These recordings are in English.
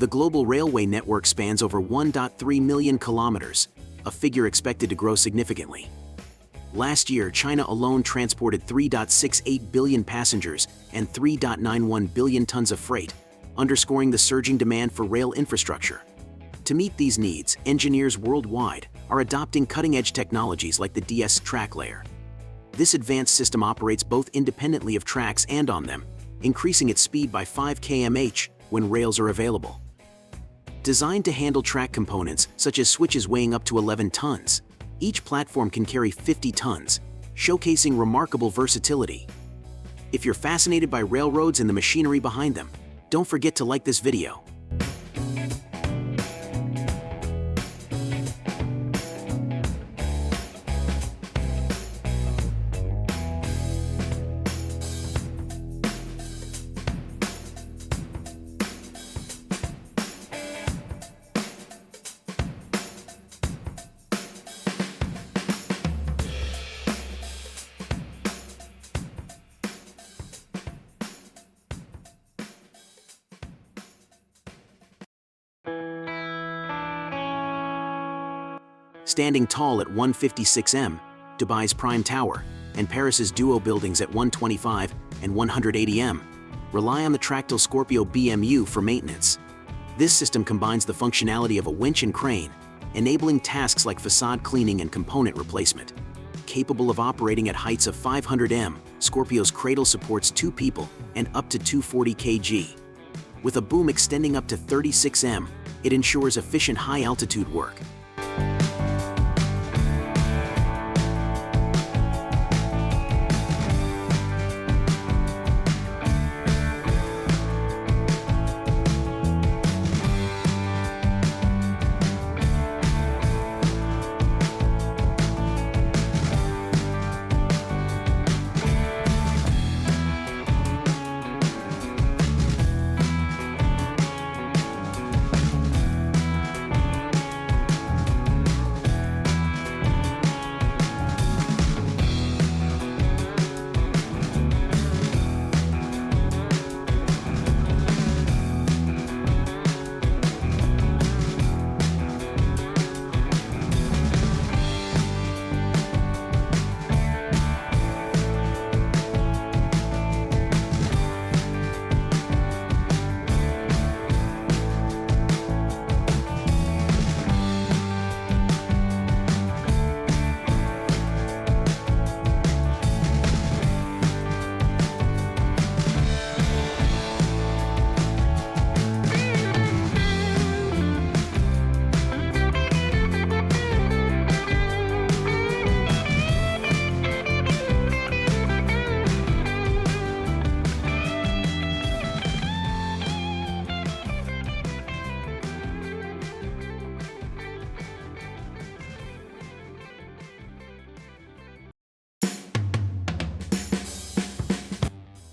The global railway network spans over 1.3 million kilometers, a figure expected to grow significantly. Last year, China alone transported 3.68 billion passengers and 3.91 billion tons of freight, underscoring the surging demand for rail infrastructure. To meet these needs, engineers worldwide are adopting cutting-edge technologies like the DS track layer. This advanced system operates both independently of tracks and on them, increasing its speed by 5 km/h when rails are available. Designed to handle track components such as switches weighing up to 11 tons, each platform can carry 50 tons, showcasing remarkable versatility. If you're fascinated by railroads and the machinery behind them, don't forget to like this video. Standing tall at 156 m, Dubai's Prime Tower, and Paris's Duo buildings at 125 and 180 m, rely on the Tractile Scorpio BMU for maintenance. This system combines the functionality of a winch and crane, enabling tasks like facade cleaning and component replacement. Capable of operating at heights of 500 m, Scorpio's cradle supports 2 people and up to 240 kg. With a boom extending up to 36 m, it ensures efficient high-altitude work.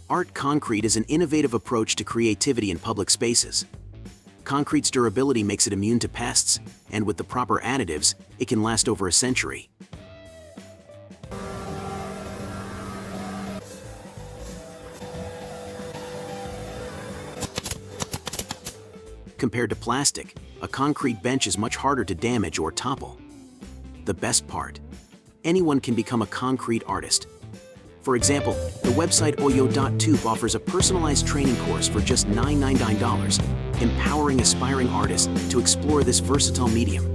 Art concrete is an innovative approach to creativity in public spaces. Concrete's durability makes it immune to pests, and with the proper additives, it can last over a century. Compared to plastic, a concrete bench is much harder to damage or topple. The best part: anyone can become a concrete artist. For example, the website oyo.tube offers a personalized training course for just $999, empowering aspiring artists to explore this versatile medium.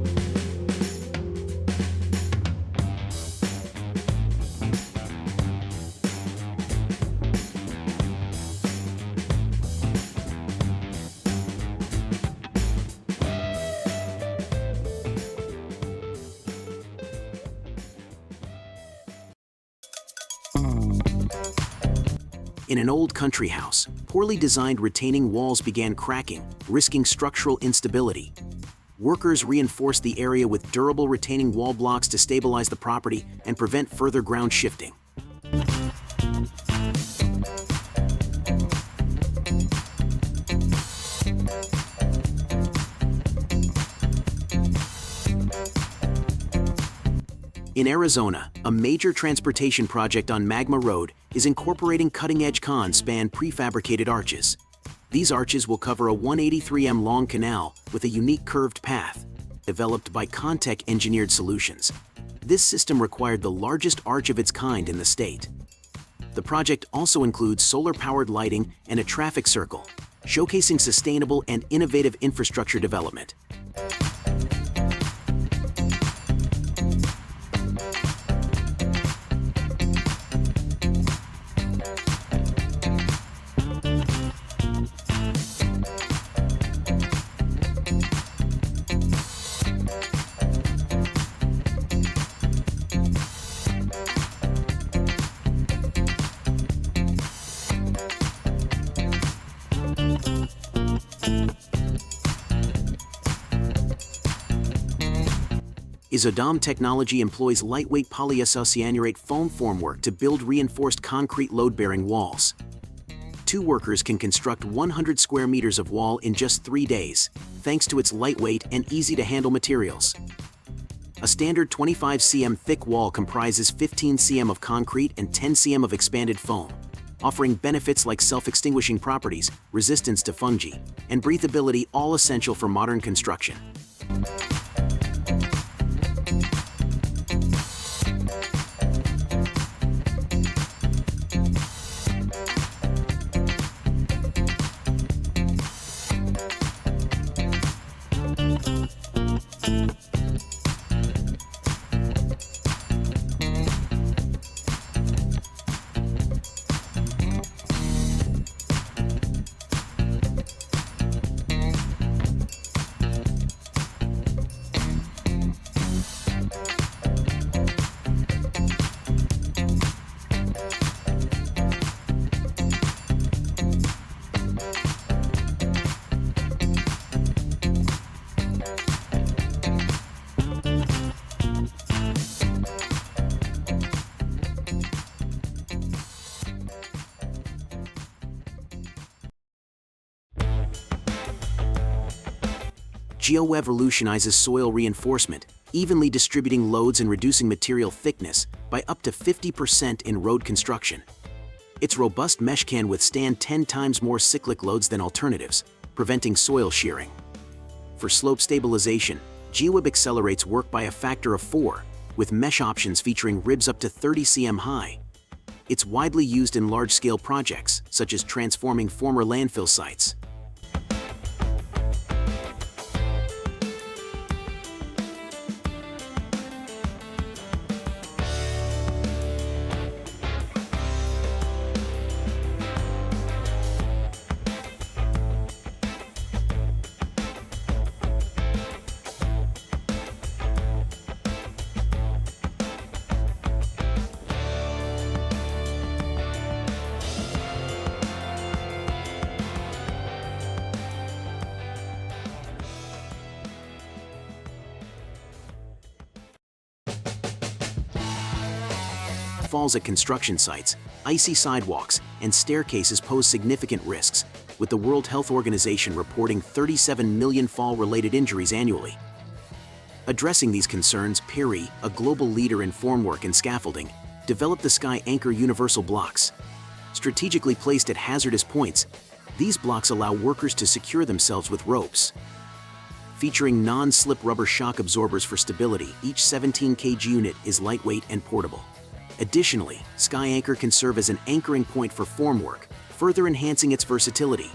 In an old country house, poorly designed retaining walls began cracking, risking structural instability. Workers reinforced the area with durable retaining wall blocks to stabilize the property and prevent further ground shifting. In Arizona, a major transportation project on Magma Road is incorporating cutting-edge con-span prefabricated arches. These arches will cover a 183 m long canal with a unique curved path, developed by Contech Engineered Solutions. This system required the largest arch of its kind in the state. The project also includes solar-powered lighting and a traffic circle, showcasing sustainable and innovative infrastructure development. Isodom technology employs lightweight polyisocyanurate foam formwork to build reinforced concrete load-bearing walls. 2 workers can construct 100 square meters of wall in just 3 days, thanks to its lightweight and easy-to-handle materials. A standard 25 cm thick wall comprises 15 cm of concrete and 10 cm of expanded foam, offering benefits like self-extinguishing properties, resistance to fungi, and breathability, all essential for modern construction. GeoWeb revolutionizes soil reinforcement, evenly distributing loads and reducing material thickness by up to 50% in road construction. Its robust mesh can withstand 10 times more cyclic loads than alternatives, preventing soil shearing. For slope stabilization, GeoWeb accelerates work by a factor of 4, with mesh options featuring ribs up to 30 cm high. It's widely used in large-scale projects, such as transforming former landfill sites. Falls at construction sites, icy sidewalks, and staircases pose significant risks, with the World Health Organization reporting 37 million fall-related injuries annually. Addressing these concerns, PIRI, a global leader in formwork and scaffolding, developed the Sky Anchor universal blocks. Strategically placed at hazardous points, these blocks allow workers to secure themselves with ropes. Featuring non-slip rubber shock absorbers for stability, each 17 kg unit is lightweight and portable. Additionally, Sky Anchor can serve as an anchoring point for formwork, further enhancing its versatility.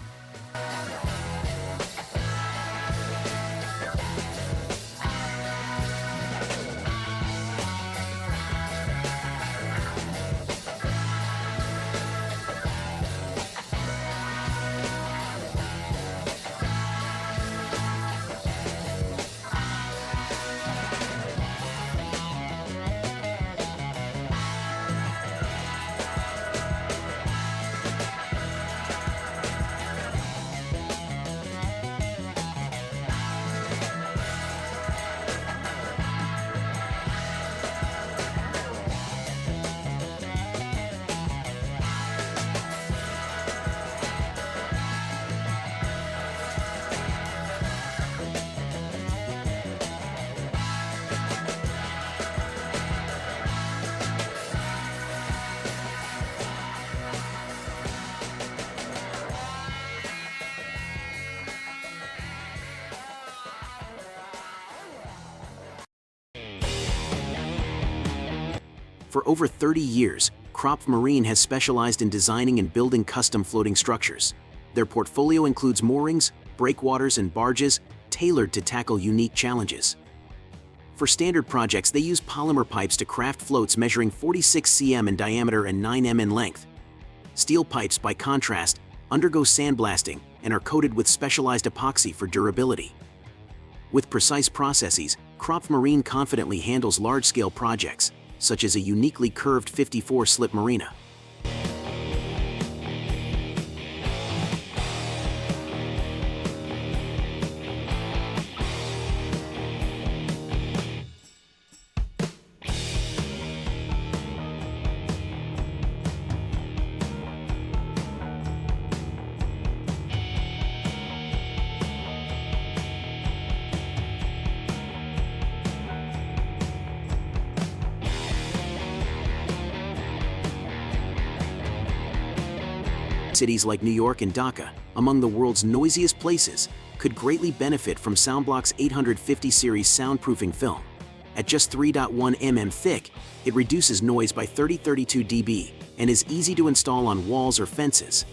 For over 30 years, Kropf Marine has specialized in designing and building custom floating structures. Their portfolio includes moorings, breakwaters, and barges, tailored to tackle unique challenges. For standard projects, they use polymer pipes to craft floats measuring 46 cm in diameter and 9 m in length. Steel pipes, by contrast, undergo sandblasting and are coated with specialized epoxy for durability. With precise processes, Kropf Marine confidently handles large-scale projects, such as a uniquely curved 54-slip marina. Cities like New York and Dhaka, among the world's noisiest places, could greatly benefit from Soundblock's 850 series soundproofing film. At just 3.1 mm thick, it reduces noise by 32 dB and is easy to install on walls or fences.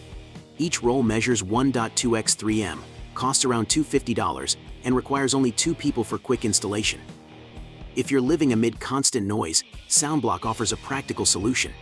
Each roll measures 1.2 x 3 m, costs around $250, and requires only 2 people for quick installation. If you're living amid constant noise, Soundblock offers a practical solution.